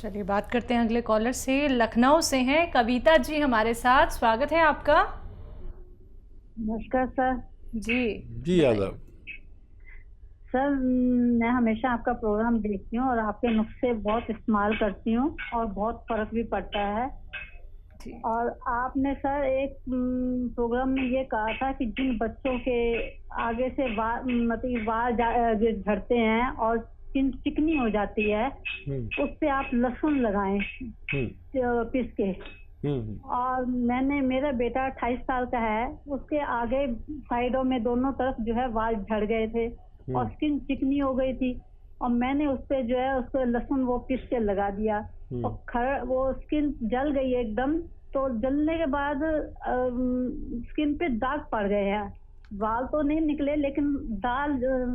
चलिए बात करते हैं अगले कॉलर से। लखनऊ से हैं कविता जी हमारे साथ, स्वागत है आपका। नमस्कार सर। जी आदाब। सर मैं हमेशा आपका प्रोग्राम देखती हूँ और आपके नुस्खे बहुत इस्तेमाल करती हूँ और बहुत फर्क भी पड़ता है। और आपने सर एक प्रोग्राम में ये कहा था कि जिन बच्चों के आगे से बाल झड़ते हैं और स्किन चिकनी हो जाती है उस पे आप लहसुन लगाएं पीस के। और मेरा बेटा 28 साल का है, उसके आगे साइडों में दोनों तरफ जो है बाल झड़ गए थे और स्किन चिकनी हो गई थी और मैंने उस पे जो है उसको लहसुन वो पीस के लगा दिया और वो स्किन जल गई एकदम। तो जलने के बाद स्किन पे दाग पड़ गए हैं, बाल तो नहीं निकले लेकिन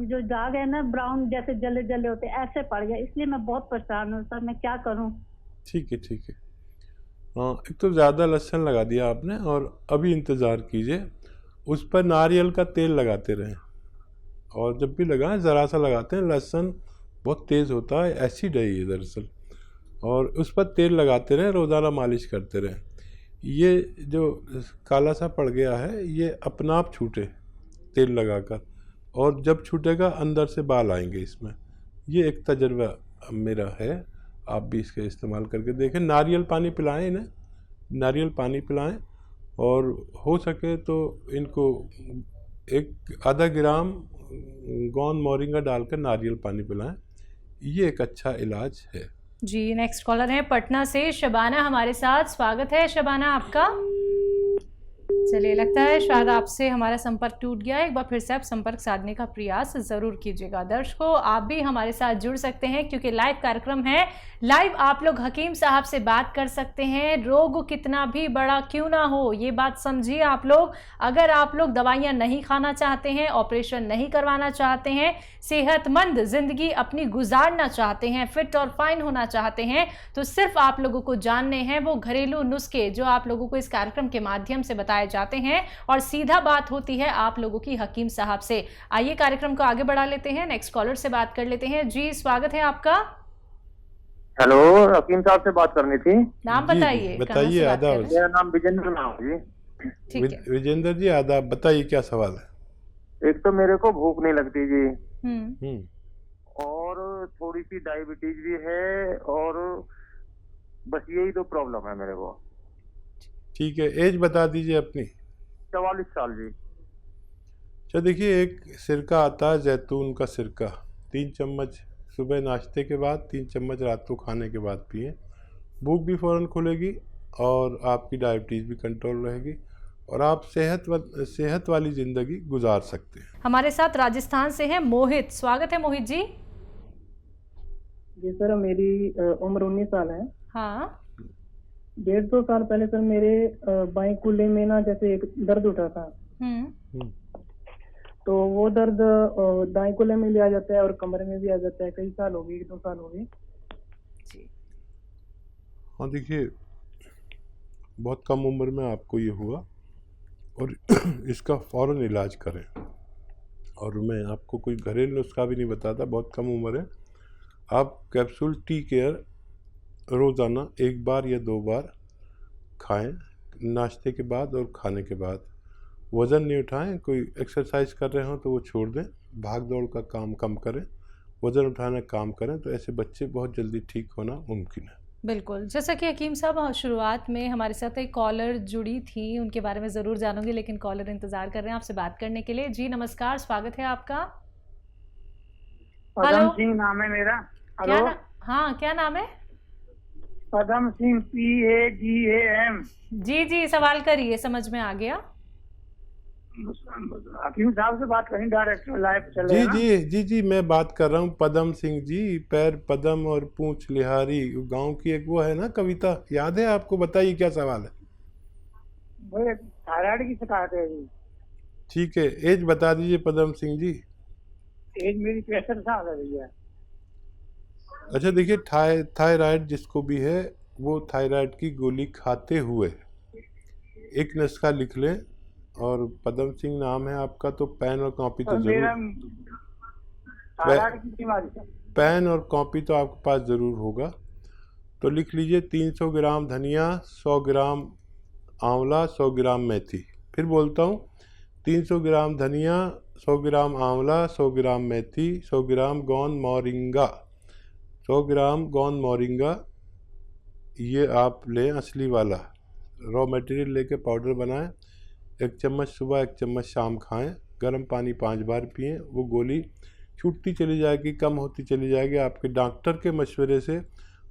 जो दाग है ना ब्राउन जैसे जले जले होते ऐसे पड़ गए, इसलिए मैं बहुत परेशान हूँ सर, मैं क्या करूँ? ठीक है। एक तो ज़्यादा लहसुन लगा दिया आपने और अभी इंतज़ार कीजिए, उस पर नारियल का तेल लगाते रहें और जब भी लगाएं ज़रा सा लगाते हैं। लहसुन बहुत तेज़ होता है, एसिड है ये दरअसल, और उस पर तेल लगाते रहें, रोज़ाना मालिश करते रहें। ये जो काला सा पड़ गया है ये अपना आप छूटे तेल लगाकर, और जब छूटेगा अंदर से बाल आएंगे इसमें। ये एक तजर्बा मेरा है, आप भी इसका इस्तेमाल करके देखें। नारियल पानी पिलाएं इन्हें, नारियल पानी पिलाएं और हो सके तो इनको आधा ग्राम गोंद मोरिंगा डालकर नारियल पानी पिलाएं, ये एक अच्छा इलाज है जी। नेक्स्ट कॉलर है पटना से शबाना हमारे साथ, स्वागत है शबाना आपका। चलिए लगता है शायद आपसे हमारा संपर्क टूट गया है, एक बार फिर से आप संपर्क साधने का प्रयास जरूर कीजिएगा। दर्शकों आप भी हमारे साथ जुड़ सकते हैं क्योंकि लाइव कार्यक्रम है, लाइव आप लोग हकीम साहब से बात कर सकते हैं। रोग कितना भी बड़ा क्यों ना हो ये बात समझिए आप लोग। अगर आप लोग दवाइयां नहीं खाना चाहते हैं, ऑपरेशन नहीं करवाना चाहते हैं, सेहतमंद जिंदगी अपनी गुजारना चाहते हैं, फिट और फाइन होना चाहते हैं, तो सिर्फ आप लोगों को जानने हैं वो घरेलू नुस्खे जो आप लोगों को इस कार्यक्रम के माध्यम से बताए जाते हैं और सीधा बात होती है आप लोगों की हकीम साहब से। आइए कार्यक्रम को आगे बढ़ा लेते हैं, नेक्स्ट कॉलर से बात कर लेते हैं। जी स्वागत है आपका। हेलो, हकीम साहब से बात करनी थी। नाम बताइए। बताइए। आदाब। मेरा नाम विजेंद्र नाम जी। ठीक है विजेंद्र जी आदाब, बताइए क्या सवाल है? एक तो मेरे को भूख नहीं लगती जी, और थोड़ी सी डायबिटीज भी है, और बस यही दो प्रॉब्लम है मेरे को। ठीक है, एज बता दीजिए अपनी। 44 साल जी। अच्छा देखिए, एक सिरका आता है जैतून का सिरका, 3 चम्मच सुबह नाश्ते के बाद, 3 चम्मच रात को खाने के बाद पिए। भूख भी फ़ौरन खुलेगी और आपकी डायबिटीज़ भी कंट्रोल रहेगी और आप सेहत वाली ज़िंदगी गुजार सकते हैं। हमारे साथ राजस्थान से हैं मोहित, स्वागत है मोहित जी। जी सर, मेरी उम्र 19 साल है। हाँ। 1.5-2 साल पहले सर मेरे बाएं कूल्हे में ना जैसे एक दर्द उठा था। तो वो दर्द दाएं कूल्हे में भी आ जाता है और कमरे में भी आ जाता है। कई साल हो गए, 2 साल हो गए। हाँ देखिए, बहुत कम उम्र में आपको ये हुआ और इसका फ़ौरन इलाज करें। और मैं आपको कोई घरेलू नुस्खा भी नहीं बताता, बहुत कम उम्र है। आप कैप्सूल टी केयर रोज़ाना 1 बार या 2 बार खाएं, नाश्ते के बाद और खाने के बाद। वज़न नहीं उठाएं, कोई एक्सरसाइज कर रहे हो तो वो छोड़ दें, भाग दौड़ का काम कम करें, वज़न उठाने का काम करें, तो ऐसे बच्चे बहुत जल्दी ठीक होना मुमकिन है। बिल्कुल, जैसा कि हकीम साहब शुरुआत में हमारे साथ एक कॉलर जुड़ी थी, उनके बारे में ज़रूर जानूंगी, लेकिन कॉलर इंतज़ार कर रहे हैं आपसे बात करने के लिए। जी नमस्कार, स्वागत है आपका। पदम सिंह नाम है मेरा। हेलो। हाँ क्या नाम है? पदम सिंह, PADAM। जी सवाल करिए, समझ में आ गया। हकीम साहब से बात करें, डायरेक्ट लाइव चले। जी मैं बात कर रहा हूँ पदम सिंह जी। पैर पदम और पूंछ लिहारी, गांव की एक वो है ना कविता, याद है आपको? बताइए क्या सवाल है। वो थायराइड की शिकायत है जी। ठीक है, एज बता दीजिए पदम सिंह जी। एज मेरी 63 साल है भैया। अच्छा देखिए, थायराइड जिसको भी है वो थायराइड की गोली खाते हुए एक नुस्खा लिख लें, और पदम सिंह नाम है आपका, तो पेन और कॉपी तो जरूर, पेन और कॉपी तो आपके पास ज़रूर होगा। तो लिख लीजिए 300 ग्राम धनिया, 100 ग्राम आंवला, 100 ग्राम मेथी। फिर बोलता हूँ 300 ग्राम धनिया, 100 ग्राम आंवला, 100 ग्राम मेथी, 100 ग्राम गोंद मोरिंगा, 100 ग्राम गोंद मोरिंगा। ये आप लें असली वाला, रॉ मटेरियल लेके पाउडर बनाएं। 1 चम्मच सुबह, 1 चम्मच शाम खाएं। गर्म पानी 5 बार पिएं। वो गोली छूटती चली जाएगी, कम होती चली जाएगी। आपके डॉक्टर के मशवरे से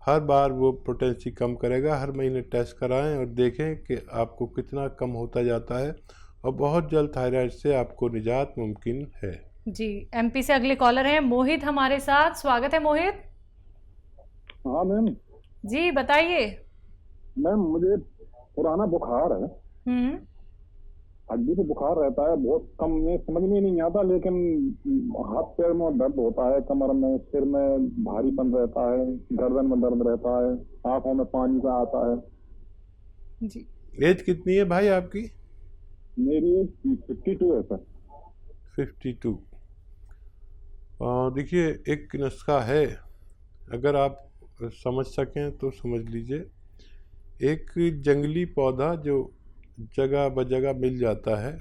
हर बार वो पोटेंसी कम करेगा। हर महीने टेस्ट कराएं और देखें कि आपको कितना कम होता जाता है, और बहुत जल्द थायराइड से आपको निजात मुमकिन है। जी, एमपी से अगले कॉलर हैं मोहित हमारे साथ। स्वागत है मोहित। हाँ मैम जी बताइए। मैम, मुझे पुराना बुखार है, हड्डी पे बुखार रहता है, बहुत कम में समझ में नहीं आता, लेकिन हाथ पैर में दर्द होता है, कमर में, सिर में भारीपन रहता है, गर्दन में दर्द रहता है, आंखों में पानी सा आता है। जी, एज कितनी है भाई आपकी? मेरी एज 52 है सर। 52। देखिए, एक नुस्खा है, अगर आप समझ सकें तो समझ लीजिए। एक जंगली पौधा जो जगह बजगह मिल जाता है,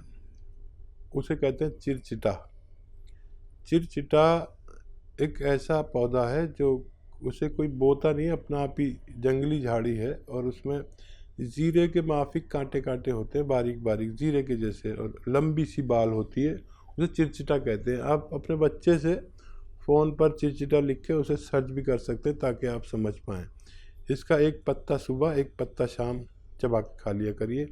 उसे कहते हैं चिरचिटा। चिरचिटा एक ऐसा पौधा है जो उसे कोई बोता नहीं, अपना आप ही जंगली झाड़ी है, और उसमें जीरे के माफिक कांटे कांटे होते हैं, बारीक बारीक जीरे के जैसे, और लंबी सी बाल होती है, उसे चिरचिटा कहते हैं। आप अपने बच्चे से फ़ोन पर चिरचिटा लिख के उसे सर्च भी कर सकते हैं ताकि आप समझ पाएँ। इसका एक पत्ता सुबह, एक पत्ता शाम चबा के खा लिया करिए।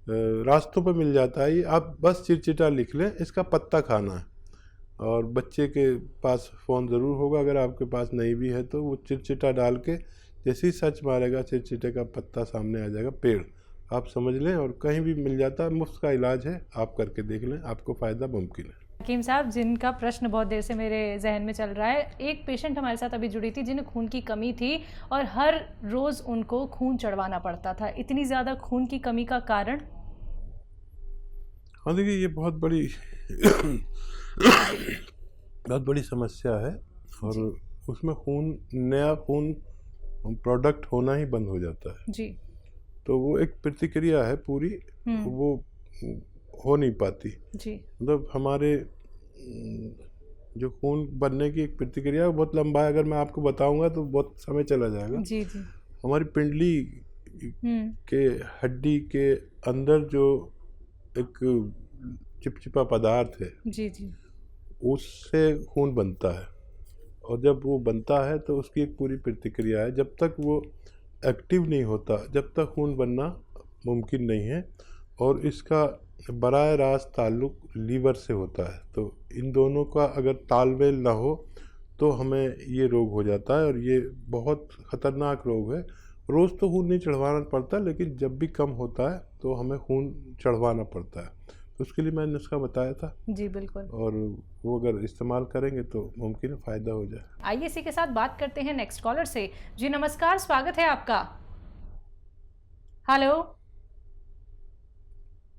रास्तों पर मिल जाता है ये, आप बस चिरचिटा लिख लें, इसका पत्ता खाना है। और बच्चे के पास फ़ोन ज़रूर होगा, अगर आपके पास नहीं भी है तो वो चिरचिटा डाल के जैसे ही सर्च मारेगा, चिरचिटे का पत्ता सामने आ जाएगा, पेड़, आप समझ लें। और कहीं भी मिल जाता है, मुफ्त का इलाज है, आप करके देख लें, आपको फ़ायदा मुमकिन है। हकीम साहब, जिनका प्रश्न बहुत देर से मेरे जहन में चल रहा है, एक पेशेंट हमारे साथ अभी जुड़ी थी जिन्हें खून की कमी थी और हर रोज़ उनको खून चढ़वाना पड़ता था। इतनी ज़्यादा खून की कमी का कारण? हाँ देखिए, ये बहुत बड़ी समस्या है, और उसमें नया खून प्रोडक्ट होना ही बंद हो जाता है जी। तो वो एक प्रतिक्रिया है पूरी, वो हो नहीं पाती जी। मतलब हमारे जो खून बनने की एक प्रतिक्रिया है बहुत लंबा है, अगर मैं आपको बताऊंगा तो बहुत समय चला जाएगा। जी जी। हमारी पिंडली के हड्डी के अंदर जो एक चिपचिपा पदार्थ है, जी जी, उससे खून बनता है, और जब वो बनता है तो उसकी एक पूरी प्रतिक्रिया है। जब तक वो एक्टिव नहीं होता, जब तक खून बनना मुमकिन नहीं है, और इसका बराह रास्त ताल्लुक लीवर से होता है। तो इन दोनों का अगर तालमेल ना हो तो हमें ये रोग हो जाता है, और ये बहुत ख़तरनाक रोग है। रोज़ तो खून नहीं चढ़वाना पड़ता, लेकिन जब भी कम होता है तो हमें खून चढ़वाना पड़ता है। तो उसके लिए मैंने नुस्खा बताया था। जी बिल्कुल। और वो अगर इस्तेमाल करेंगे तो मुमकिन है फ़ायदा हो जाए। आइए इसी के साथ बात करते हैं नेक्स्ट कॉलर से। जी नमस्कार, स्वागत है आपका। हेलो।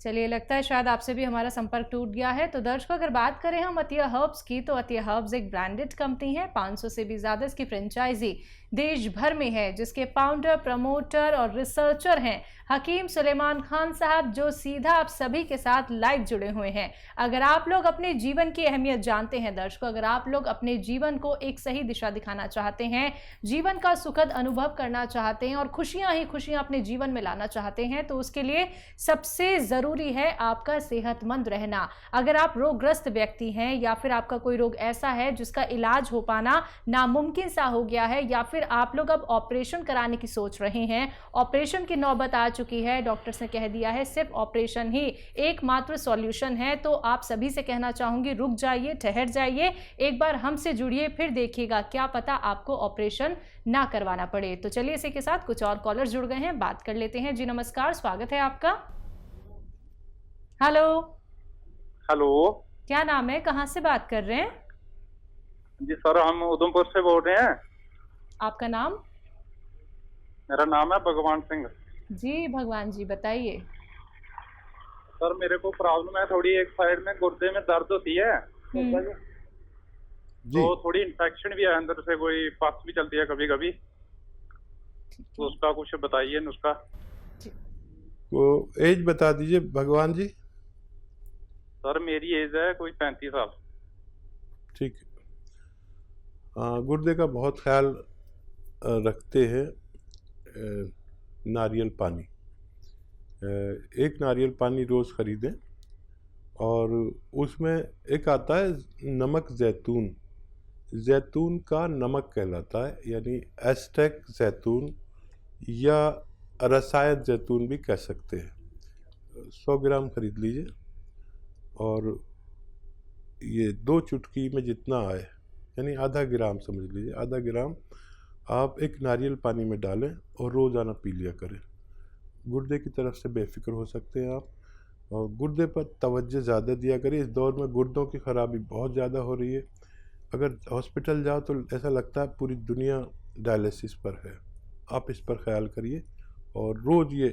चलिए, लगता है शायद आपसे भी हमारा संपर्क टूट गया है। तो दर्शकों, अगर बात करें हम अतिया हर्ब्स की, तो अतिया हर्ब्स एक ब्रांडेड कंपनी है। 500 से भी ज़्यादा इसकी फ्रेंचाइजी देश भर में है, जिसके फाउंडर, प्रमोटर और रिसर्चर हैं हकीम सुलेमान खान साहब, जो सीधा आप सभी के साथ लाइव जुड़े हुए हैं। अगर आप लोग अपने जीवन की अहमियत जानते हैं दर्शकों, अगर आप लोग अपने जीवन को एक सही दिशा दिखाना चाहते हैं, जीवन का सुखद अनुभव करना चाहते हैं और खुशियां ही खुशियां अपने जीवन में लाना चाहते हैं, तो उसके लिए सबसे ज़रूरी है आपका सेहतमंद रहना। अगर आप रोगग्रस्त व्यक्ति हैं, या फिर आपका कोई रोग ऐसा है जिसका इलाज हो पाना नामुमकिन सा हो गया है, या फिर आप लोग अब ऑपरेशन कराने की सोच रहे हैं, ऑपरेशन की नौबत आ चुकी है, डॉक्टर्स ने कह दिया है सिर्फ ऑपरेशन ही एकमात्र सॉल्यूशन है, तो आप सभी से कहना चाहूंगी, रुक जाइए, ठहर जाइए, एक बार हमसे जुड़िए, फिर देखिएगा क्या पता आपको ऑपरेशन ना करवाना पड़े। तो चलिए, इसी के साथ कुछ और कॉलर जुड़ गए हैं, बात कर लेते हैं। जी नमस्कार, स्वागत है आपका। हेलो। हेलो, क्या नाम है, कहाँ से बात कर रहे हैं? जी सर, हम उधमपुर से बोल रहे हैं। आपका नाम? मेरा नाम है भगवान सिंह। जी भगवान जी, बताइए। सर, मेरे को प्रॉब्लम है थोड़ी, एक साइड में गुर्दे में दर्द होती है, तो थोड़ी इन्फेक्शन भी है अंदर से, कोई पस भी चलती है कभी कभी। तो उसका कुछ बताइए नुस्खा। वो एज बता दीजिए भगवान जी। सर मेरी एज है कोई 35 साल। ठीक है। गुर्दे का बहुत ख्याल रखते हैं नारियल पानी। एक नारियल पानी रोज़ ख़रीदें और उसमें एक आता है नमक जैतून, जैतून का नमक कहलाता है, यानी एस्टेक जैतून या रसायत जैतून भी कह सकते हैं। 100 ग्राम ख़रीद लीजिए और ये 2 चुटकी में जितना आए, यानी आधा ग्राम समझ लीजिए, आधा ग्राम आप एक नारियल पानी में डालें और रोज़ाना पी लिया करें। गुर्दे की तरफ से बेफिक्र हो सकते हैं आप, और गुर्दे पर तवज्जो ज़्यादा दिया करिए। इस दौर में गुर्दों की ख़राबी बहुत ज़्यादा हो रही है। अगर हॉस्पिटल जाओ तो ऐसा लगता है पूरी दुनिया डायलिसिस पर है। आप इस पर ख्याल करिए और रोज़ ये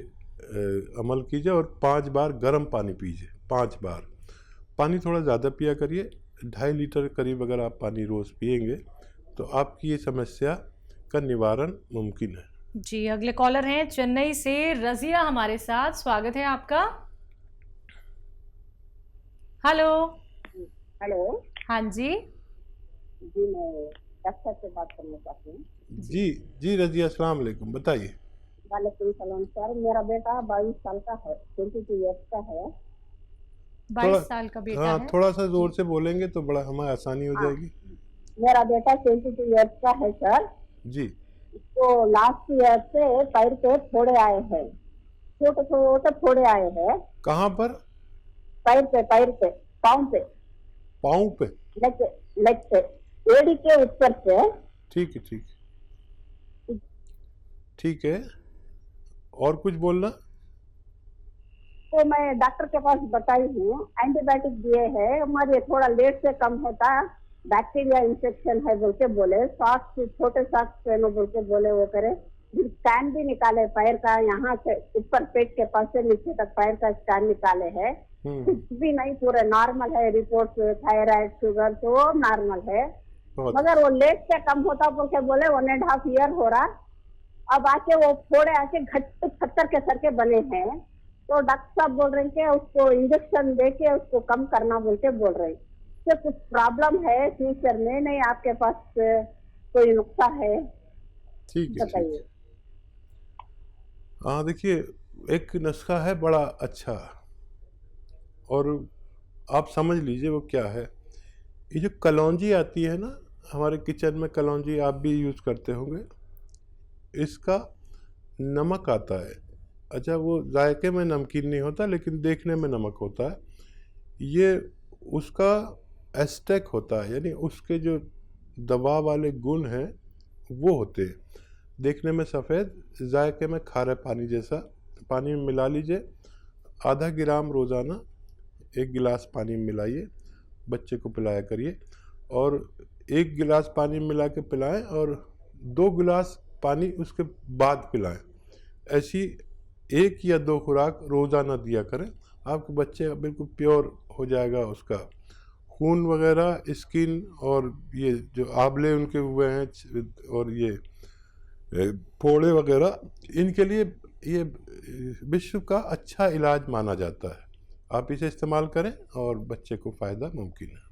अमल कीजिए और 5 बार गर्म पानी पीजिए। 5 बार पानी थोड़ा ज़्यादा पिया करिए, 2.5 लीटर करीब अगर आप पानी रोज़ पिएंगे तो आपकी ये समस्या का निवारण मुमकिन है। जी, अगले कॉलर हैं चेन्नई से रजिया हमारे साथ, स्वागत है आपका। हेलो। हेलो। हाँ जी। जी मैं डॉक्टर से बात करना चाहती हूँ। जी रजिया, अस्सलाम वालेकुम, बताइए। वालेकुम सलाम सर, मेरा बेटा 22 साल का है, 22 ईयर्स का है। 22 साल का बेटा है। थोड़ा सा जोर से बोलेंगे तो बड़ा हमें आसानी हो जाएगी। मेरा बेटा 22 ईयर्स का है सर जी। तो लास्ट ईयर से पैर पे फोड़े आए हैं, छोटे छोटे फोड़े आए हैं। कहाँ पर? पैर पे, पाँव पे। पाँव पे? लेग पे, एड़ी के ऊपर से। ठीक है, ठीक है। और कुछ बोलना? तो मैं डॉक्टर के पास बताई हूँ, एंटीबायोटिक दिए हैं, हमारे थोड़ा लेट से कम होता, बैक्टीरिया इंफेक्शन है बोल के बोले, सॉक्स छोटे सॉक्स पहनो बोल के बोले, वो करे। स्कैन भी निकाले पैर का, यहाँ से ऊपर पेट के पास से नीचे तक पैर का स्कैन निकाले है, कुछ भी नहीं, पूरे नॉर्मल है रिपोर्ट, थायराइड शुगर तो नॉर्मल है, मगर वो लेट से कम होता बोल के बोले। 1.5 ईयर हो रहा, अब आके वो फोड़े आके घट पत्थर के सर के बने हैं, तो डॉक्टर साहब बोल रहे हैं कि उसको इंजेक्शन दे के उसको कम करना बोल के बोल रहे हैं। तो कुछ प्रॉब्लम है फ्यूचर में? नहीं आपके पास कोई नुस्खा है? ठीक है, बताइए। हाँ देखिए, एक नुस्खा है बड़ा अच्छा, और आप समझ लीजिए वो क्या है। ये जो कलौंजी आती है ना, हमारे किचन में कलौंजी आप भी यूज़ करते होंगे, इसका नमक आता है। अच्छा, वो जायके में नमकीन नहीं होता लेकिन देखने में नमक होता है। ये उसका एस्टेक होता है, यानी उसके जो दवा वाले गुण हैं वो होते हैं। देखने में सफ़ेद, जायके में खारे पानी जैसा। पानी में मिला लीजिए, आधा ग्राम रोज़ाना 1 गिलास पानी में मिलाइए, बच्चे को पिलाया करिए। और 1 गिलास पानी में मिला के पिलाएं और 2 गिलास पानी उसके बाद पिलाएं। ऐसी 1 या 2 खुराक रोज़ाना दिया करें। आपके बच्चे बिल्कुल प्योर हो जाएगा, उसका खून वगैरह, स्किन और ये जो आंवले उनके हुए हैं और ये फोड़े वगैरह, इनके लिए ये विश्व का अच्छा इलाज माना जाता है। आप इसे इस्तेमाल करें और बच्चे को फ़ायदा मुमकिन है।